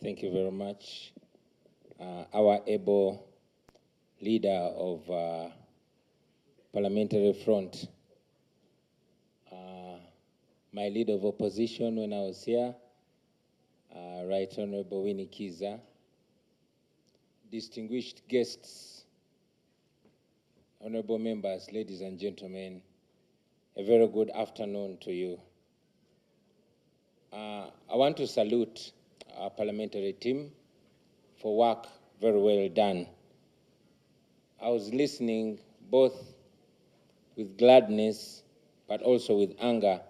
Thank you very much. Our able leader of Parliamentary Front, my leader of opposition when I was here, Right Honorable Winnie Kiza, distinguished guests, honorable members, ladies and gentlemen, a very good afternoon to you. I want to salute our parliamentary team for work very well done. I was listening both with gladness but also with anger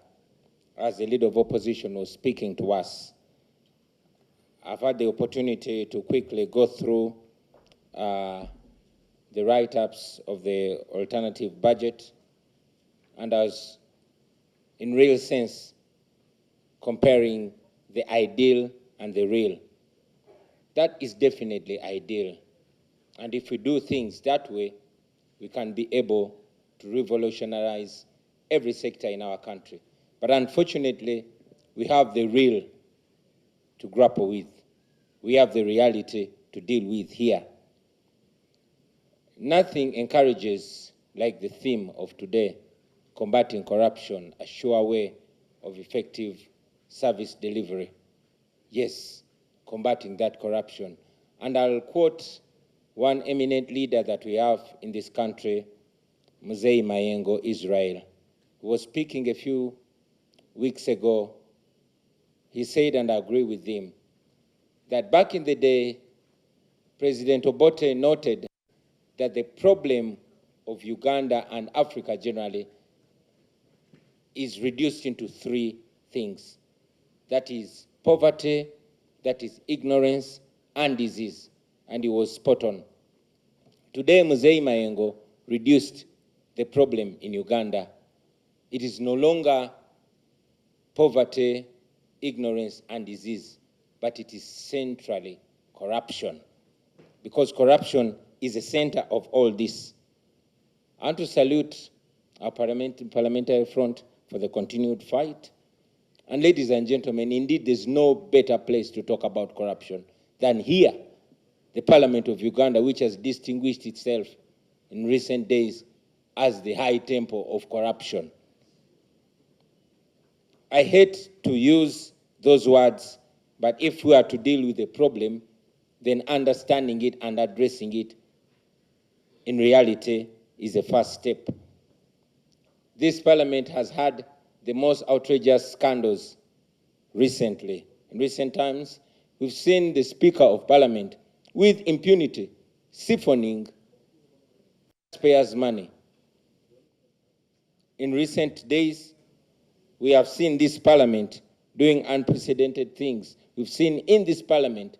as the leader of opposition was speaking to us. I've had the opportunity to quickly go through the write-ups of the alternative budget, and I was, in real sense, comparing the ideal and the real. That is definitely ideal. And if we do things that way, we can be able to revolutionize every sector in our country. But unfortunately, we have the real to grapple with. We have the reality to deal with here. Nothing encourages, like the theme of today, combating corruption, a sure way of effective service delivery. Yes, combating that corruption. And I'll quote one eminent leader that we have in this country, Mzee Mayengo, Israel, who was speaking a few weeks ago. He said, and I agree with him, that back in the day, President Obote noted that the problem of Uganda and Africa generally is reduced into three things. That is poverty, that is ignorance, and disease. And he was spot on. Today, Mzee Mayengo reduced the problem in Uganda. It is no longer poverty, ignorance, and disease, but it is centrally corruption, because corruption is the center of all this. I want to salute our parliamentary front for the continued fight. And ladies and gentlemen, indeed, there's no better place to talk about corruption than here, the Parliament of Uganda, which has distinguished itself in recent days as the high temple of corruption. I hate to use those words, but if we are to deal with the problem, then understanding it and addressing it in reality is the first step. This Parliament has had the most outrageous scandals recently. In recent times, we've seen the Speaker of Parliament with impunity siphoning taxpayers' money. In recent days, we have seen this Parliament doing unprecedented things. We've seen in this Parliament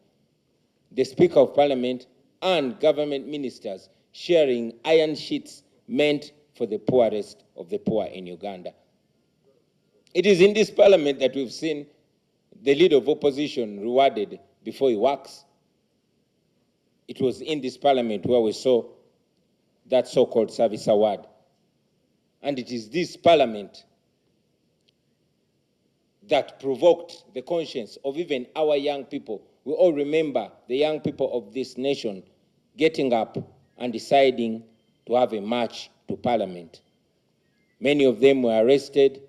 the Speaker of Parliament and government ministers sharing iron sheets meant for the poorest of the poor in Uganda. It is in this Parliament that we've seen the leader of opposition rewarded before he works. It was in this Parliament where we saw that so-called service award. And it is this Parliament that provoked the conscience of even our young people. We all remember the young people of this nation getting up and deciding to have a march to Parliament. Many of them were arrested,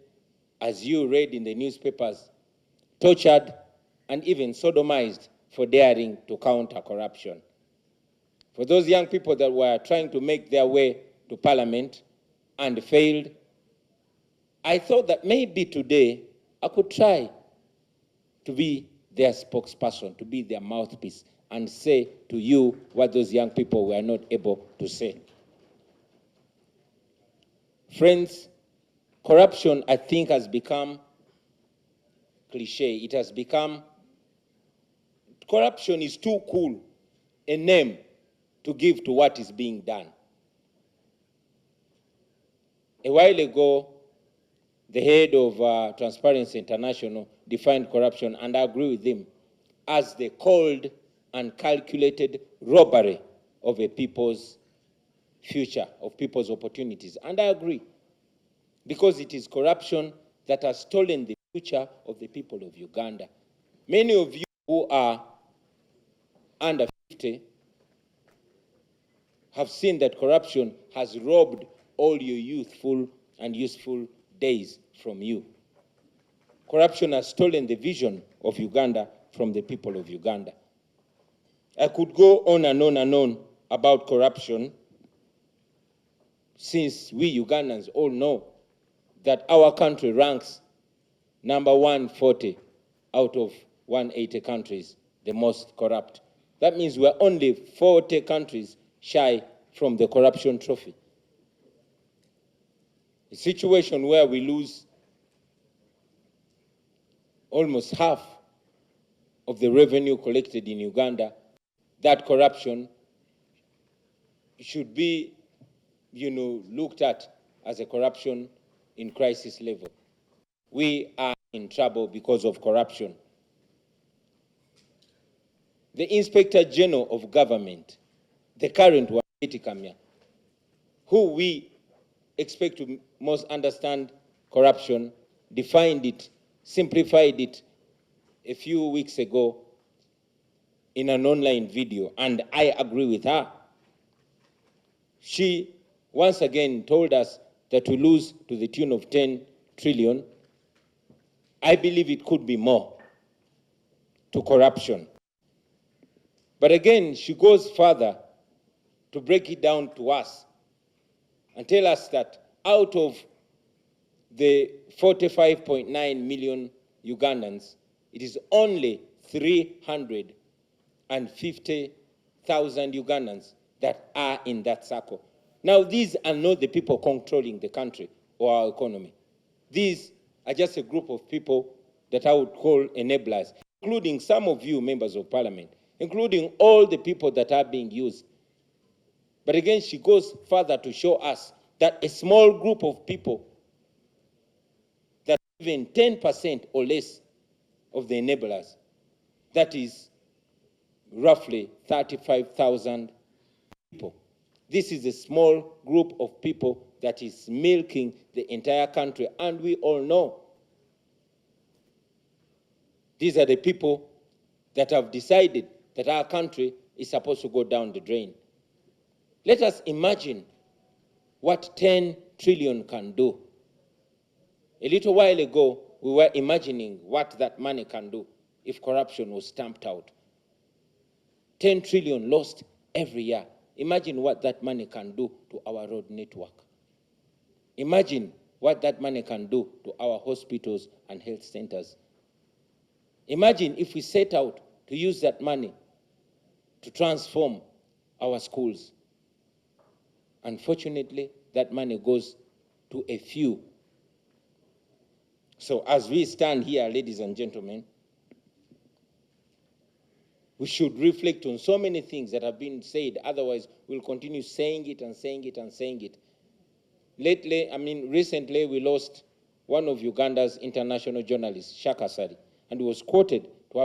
as you read in the newspapers, tortured, and even sodomized for daring to counter corruption. For those young people that were trying to make their way to Parliament and failed, I thought that maybe today I could try to be their spokesperson, to be their mouthpiece, and say to you what those young people were not able to say. Friends, corruption, I think, has become cliche. It has become, corruption is too cool a name to give to what is being done. A while ago, the head of Transparency International defined corruption, and I agree with him, as the cold and calculated robbery of a people's future, of people's opportunities. And I agree, because it is corruption that has stolen the future of the people of Uganda. Many of you who are under 50 have seen that corruption has robbed all your youthful and useful days from you. Corruption has stolen the vision of Uganda from the people of Uganda. I could go on and on and on about corruption, since we Ugandans all know that our country ranks number 140 out of 180 countries, the most corrupt. That means we're only 40 countries shy from the corruption trophy. A situation where we lose almost half of the revenue collected in Uganda. That corruption should be, looked at as a corruption in crisis level. We are in trouble because of corruption. The Inspector General of Government, the current one, who we expect to most understand corruption, defined it, simplified it a few weeks ago in an online video, and I agree with her. She once again told us that we lose to the tune of 10 trillion. I believe it could be more to corruption. But again, she goes further to break it down to us and tell us that out of the 45.9 million Ugandans, it is only 350,000 Ugandans that are in that circle. Now, these are not the people controlling the country or our economy. These are just a group of people that I would call enablers, including some of you members of parliament, including all the people that are being used. But again, she goes further to show us that a small group of people, that even 10% or less of the enablers, that is roughly 35,000 people. This is a small group of people that is milking the entire country, and we all know these are the people that have decided that our country is supposed to go down the drain. Let us imagine what 10 trillion can do. A little while ago, we were imagining what that money can do if corruption was stamped out. 10 trillion lost every year. Imagine what that money can do to our road network. Imagine what that money can do to our hospitals and health centers. Imagine if we set out to use that money to transform our schools. Unfortunately, that money goes to a few. So as we stand here, ladies and gentlemen, we should reflect on so many things that have been said. Otherwise, we'll continue saying it and saying it and saying it. Recently, we lost one of Uganda's international journalists, Shaka Sari, and he was quoted to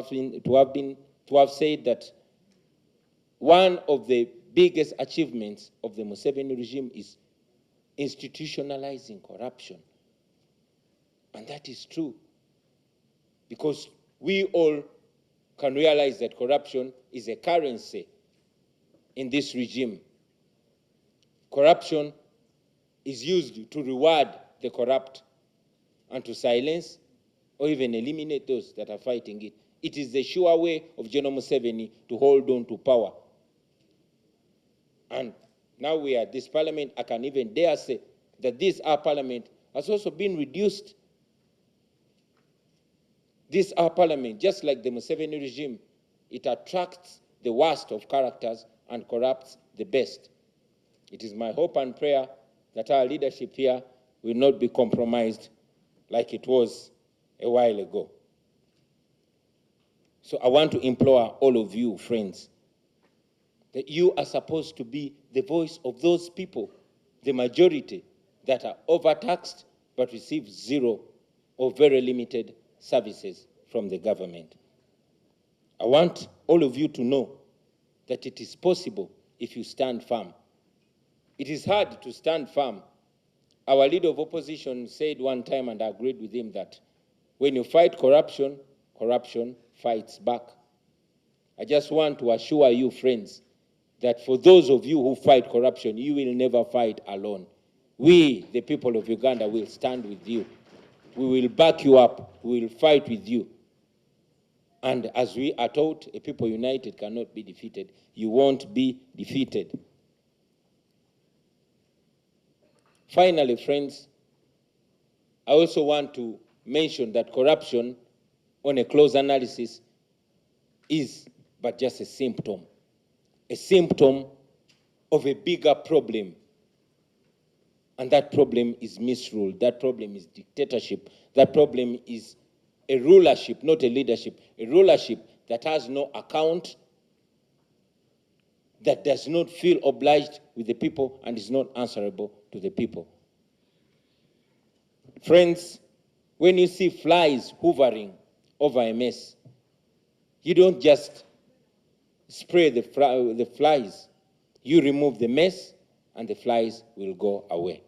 have said that one of the biggest achievements of the Museveni regime is institutionalizing corruption. And that is true, because we all can realize that corruption is a currency in this regime. Corruption is used to reward the corrupt and to silence or even eliminate those that are fighting it. It is the sure way of General Museveni to hold on to power. And now we are at this parliament, I can even dare say that this our parliament has also been reduced. This our parliament, just like the Museveni regime, it attracts the worst of characters and corrupts the best. It is my hope and prayer that our leadership here will not be compromised like it was a while ago. So I want to implore all of you, friends, that you are supposed to be the voice of those people, the majority, that are overtaxed but receive zero or very limited services from the government. I want all of you to know that it is possible if you stand firm. It is hard to stand firm. Our leader of opposition said one time, and I agreed with him, that when you fight corruption, corruption fights back. I just want to assure you, friends, that for those of you who fight corruption, you will never fight alone. We, the people of Uganda, will stand with you. We will back you up. We will fight with you. And as we are taught, a people united cannot be defeated. You won't be defeated. Finally, friends, I also want to mention that corruption, on a close analysis, is but just a symptom of a bigger problem. And that problem is misrule. That problem is dictatorship. That problem is a rulership, not a leadership. A rulership that has no account, that does not feel obliged with the people and is not answerable to the people. Friends, when you see flies hovering over a mess, you don't just spray the flies. You remove the mess and the flies will go away.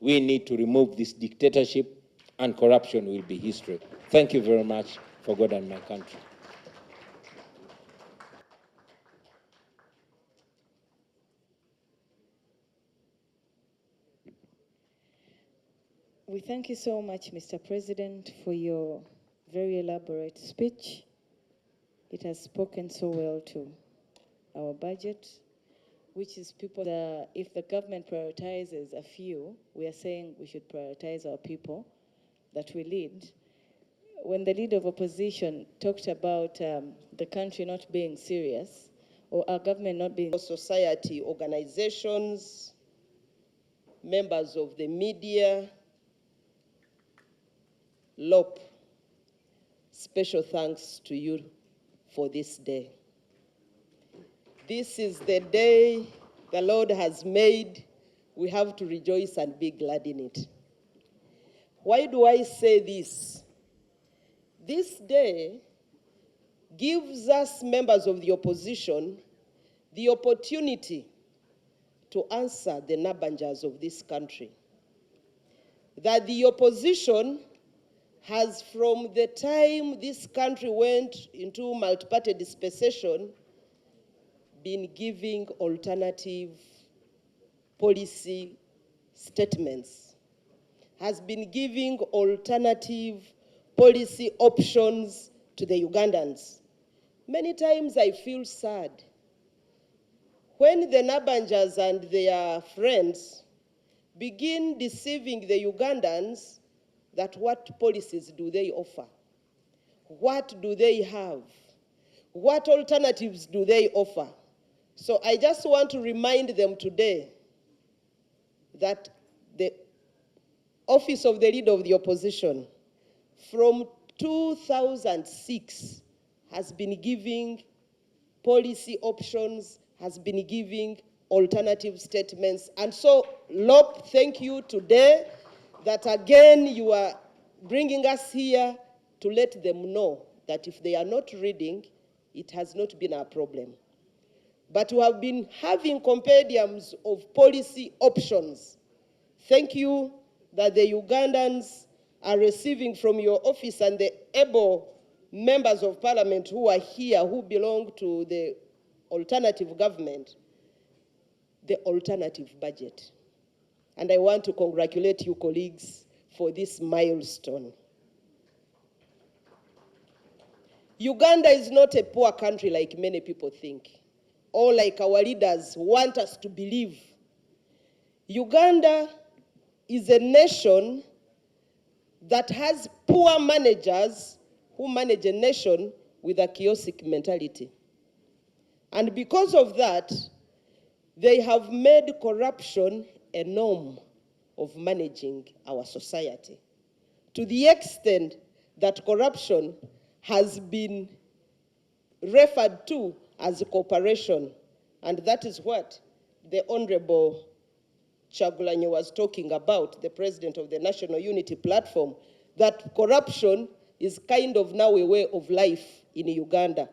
We need to remove this dictatorship and corruption will be history. Thank you very much for God and my country. We thank you so much, Mr. President, for your very elaborate speech. It has spoken so well to our budget, which is people, if the government prioritizes a few, we are saying we should prioritize our people that we lead. When the leader of opposition talked about the country not being serious, or our government not being... Society organizations, members of the media, LOP, special thanks to you for this day. This is the day the Lord has made. We have to rejoice and be glad in it. Why do I say this? This day gives us, members of the opposition, the opportunity to answer the Nabanjas of this country. That the opposition has, from the time this country went into multi-party dispensation, been giving alternative policy statements, has been giving alternative policy options to the Ugandans. Many times I feel sad when the Nabanjas and their friends begin deceiving the Ugandans that what policies do they offer? What do they have? What alternatives do they offer? So I just want to remind them today that the office of the leader of the opposition from 2006 has been giving policy options, has been giving alternative statements. And so, LOP, thank you today that again you are bringing us here to let them know that if they are not reading, it has not been our problem. But we have been having compendiums of policy options. Thank you that the Ugandans are receiving from your office and the able members of parliament who are here, who belong to the alternative government, the alternative budget. And I want to congratulate you, colleagues, for this milestone. Uganda is not a poor country like many people think, or like our leaders want us to believe. Uganda is a nation that has poor managers who manage a nation with a chaotic mentality. And because of that, they have made corruption a norm of managing our society, to the extent that corruption has been referred to as cooperation. And that is what the Honorable Chagulanyi was talking about, the president of the National Unity Platform, that corruption is kind of now a way of life in Uganda.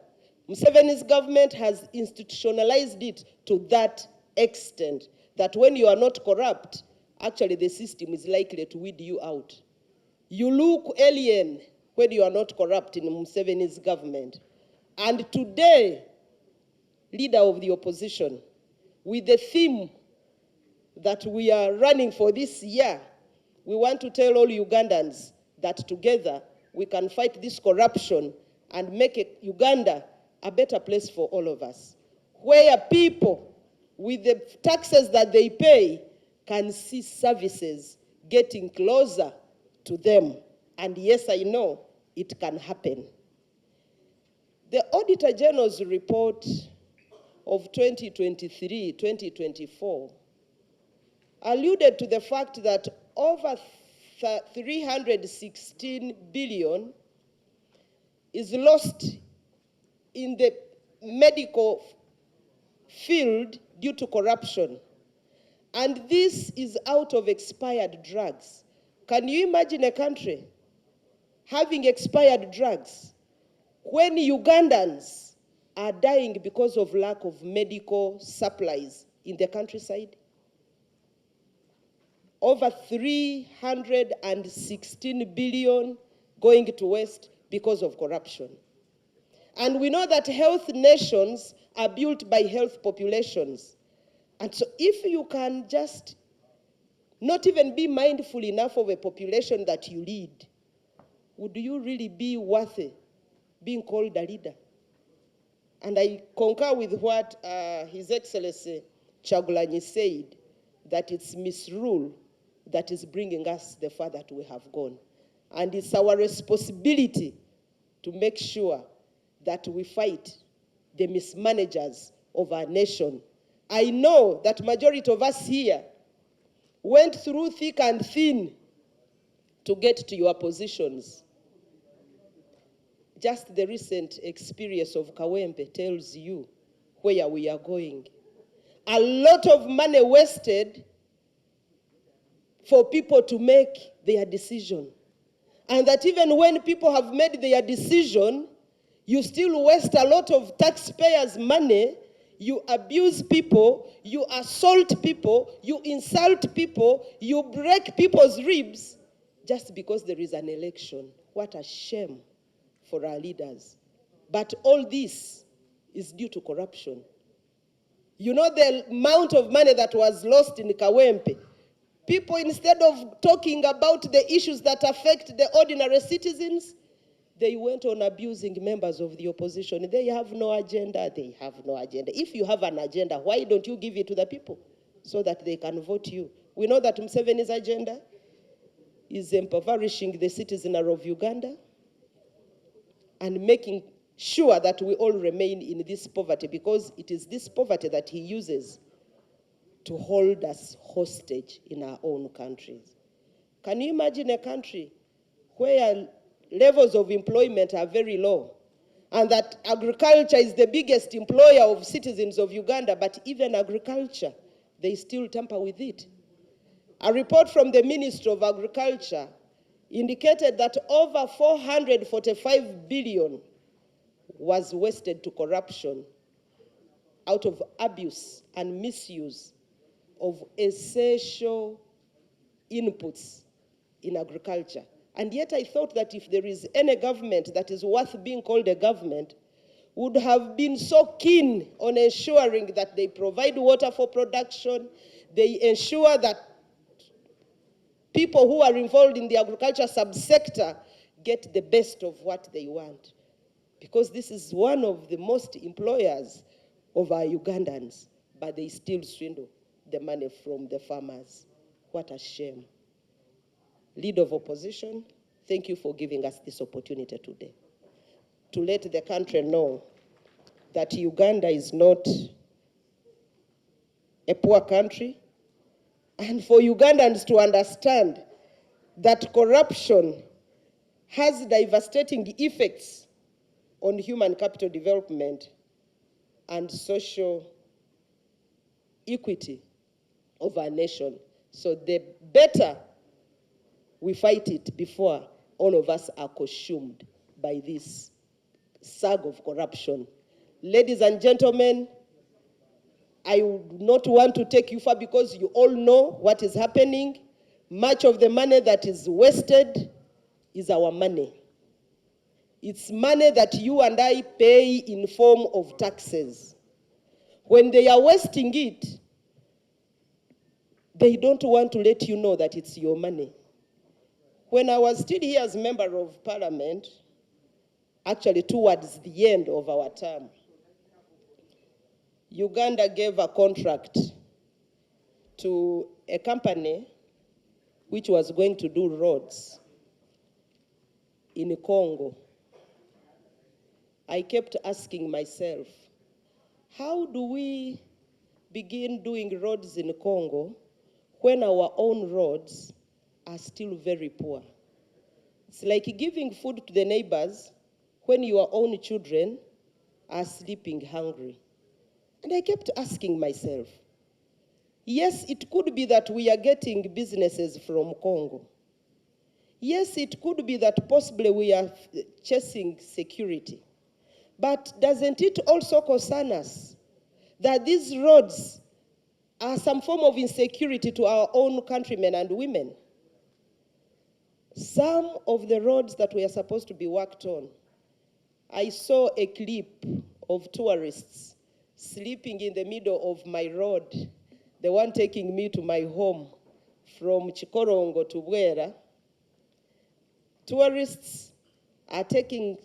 Museveni's government has institutionalized it to that extent that when you are not corrupt, actually the system is likely to weed you out. You look alien when you are not corrupt in Museveni's government. And today, leader of the opposition, with the theme that we are running for this year, we want to tell all Ugandans that together we can fight this corruption and make Uganda a better place for all of us, where people with the taxes that they pay can see services getting closer to them. And yes, I know it can happen. The Auditor General's report of 2023-2024 alluded to the fact that over 316 billion is lost in the medical field due to corruption. And this is out of expired drugs. Can you imagine a country having expired drugs when Ugandans are dying because of lack of medical supplies in the countryside? Over 316 billion going to waste because of corruption. And we know that health nations are built by health populations. And so if you can just not even be mindful enough of a population that you lead, would you really be worthy being called a leader? And I concur with what His Excellency Chagulanyi said, that it's misrule that is bringing us the far that we have gone. And it's our responsibility to make sure that we fight the mismanagers of our nation. I know that majority of us here went through thick and thin to get to your positions. Just the recent experience of Kawempe tells you where we are going. A lot of money wasted for people to make their decision. And that even when people have made their decision, you still waste a lot of taxpayers' money, you abuse people, you assault people, you insult people, you break people's ribs, just because there is an election. What a shame for our leaders. But all this is due to corruption. You know the amount of money that was lost in Kawempe? People, instead of talking about the issues that affect the ordinary citizens, they went on abusing members of the opposition. They have no agenda. They have no agenda. If you have an agenda, why don't you give it to the people so that they can vote you? We know that Museveni's agenda is impoverishing the citizenry of Uganda and making sure that we all remain in this poverty, because it is this poverty that he uses to hold us hostage in our own countries. Can you imagine a country where levels of employment are very low, and that agriculture is the biggest employer of citizens of Uganda, but even agriculture, they still tamper with it? A report from the Ministry of Agriculture indicated that over 445 billion was wasted to corruption out of abuse and misuse of essential inputs in agriculture. And yet I thought that if there is any government that is worth being called a government, would have been so keen on ensuring that they provide water for production, they ensure that people who are involved in the agriculture subsector get the best of what they want. Because this is one of the most employers of our Ugandans, but they still swindle the money from the farmers. What a shame. Leader of opposition, thank you for giving us this opportunity today to let the country know that Uganda is not a poor country, and for Ugandans to understand that corruption has devastating effects on human capital development and social equity of our nation. So the better we fight it before all of us are consumed by this sag of corruption. Ladies and gentlemen, I would not want to take you far because you all know what is happening. Much of the money that is wasted is our money. It's money that you and I pay in form of taxes. When they are wasting it, they don't want to let you know that it's your money. When I was still here as member of parliament, actually towards the end of our term, Uganda gave a contract to a company which was going to do roads in Congo. I kept asking myself, how do we begin doing roads in Congo when our own roads are still very poor? It's like giving food to the neighbors when your own children are sleeping hungry. And I kept asking myself, yes, it could be that we are getting businesses from Congo. Yes, it could be that possibly we are chasing security. But doesn't it also concern us that these roads are some form of insecurity to our own countrymen and women? Some of the roads that we are supposed to be worked on, I saw a clip of tourists sleeping in the middle of my road, the one taking me to my home from Chikorongo to Bwera. Tourists are taking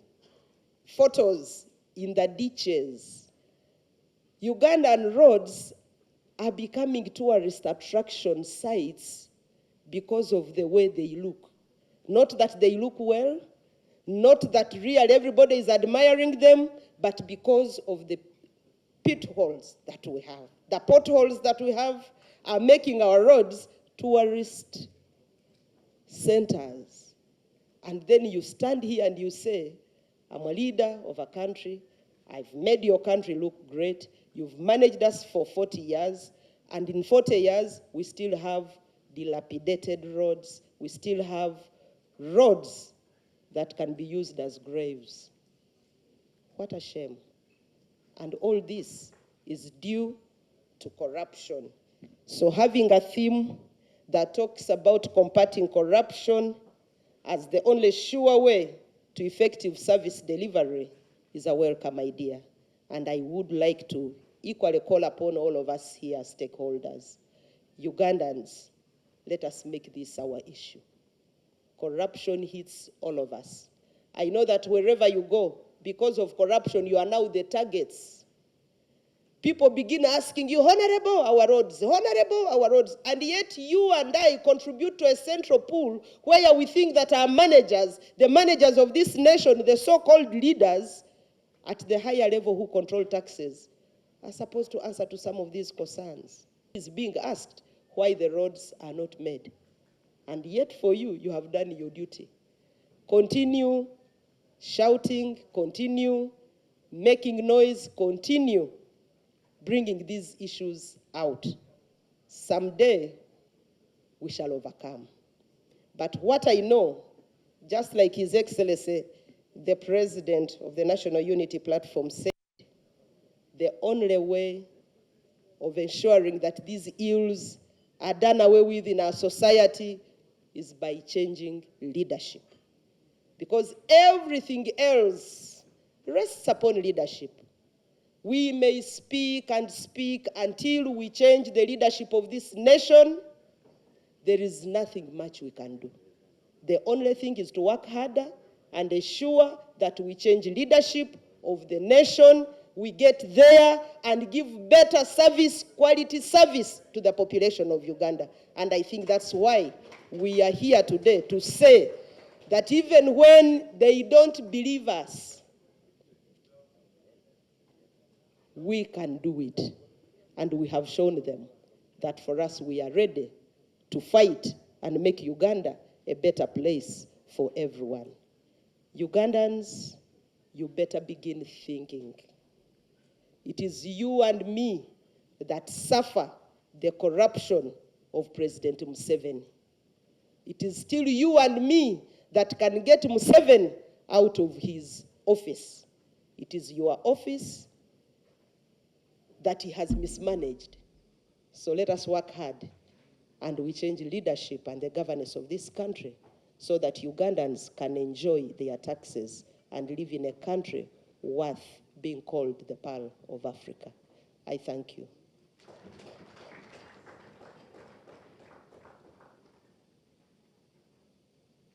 photos in the ditches. Ugandan roads are becoming tourist attraction sites because of the way they look. Not that they look well, not that really everybody is admiring them, but because of the pitholes that we have. The potholes that we have are making our roads tourist centers. And then you stand here and you say, I'm a leader of a country. I've made your country look great. You've managed us for 40 years. And in 40 years, we still have dilapidated roads. We still have roads that can be used as graves. What a shame. And all this is due to corruption. So having a theme that talks about combating corruption as the only sure way to effective service delivery is a welcome idea. And I would like to equally call upon all of us here, stakeholders. Ugandans, let us make this our issue. Corruption hits all of us. I know that wherever you go, because of corruption, you are now the targets. People begin asking you, honorable, our roads, honorable, our roads. And yet you and I contribute to a central pool where we think that our managers, the managers of this nation, the so-called leaders at the higher level who control taxes, are supposed to answer to some of these concerns. It's being asked why the roads are not made. And yet for you, you have done your duty. Continue shouting, continue making noise, continue bringing these issues out. Someday, we shall overcome. But what I know, just like His Excellency, the President of the National Unity Platform said, the only way of ensuring that these ills are done away with in our society is by changing leadership. Because everything else rests upon leadership. We may speak and speak until we change the leadership of this nation. There is nothing much we can do. The only thing is to work harder and ensure that we change leadership of the nation. We get there and give better service, quality service to the population of Uganda. And I think that's why we are here today to say that even when they don't believe us, we can do it. And we have shown them that for us, we are ready to fight and make Uganda a better place for everyone. Ugandans, you better begin thinking. It is you and me that suffer the corruption of President Museveni. It is still you and me that can get Museveni out of his office. It is your office that he has mismanaged. So let us work hard and we change leadership and the governance of this country so that Ugandans can enjoy their taxes and live in a country worth being called the Pearl of Africa. I thank you.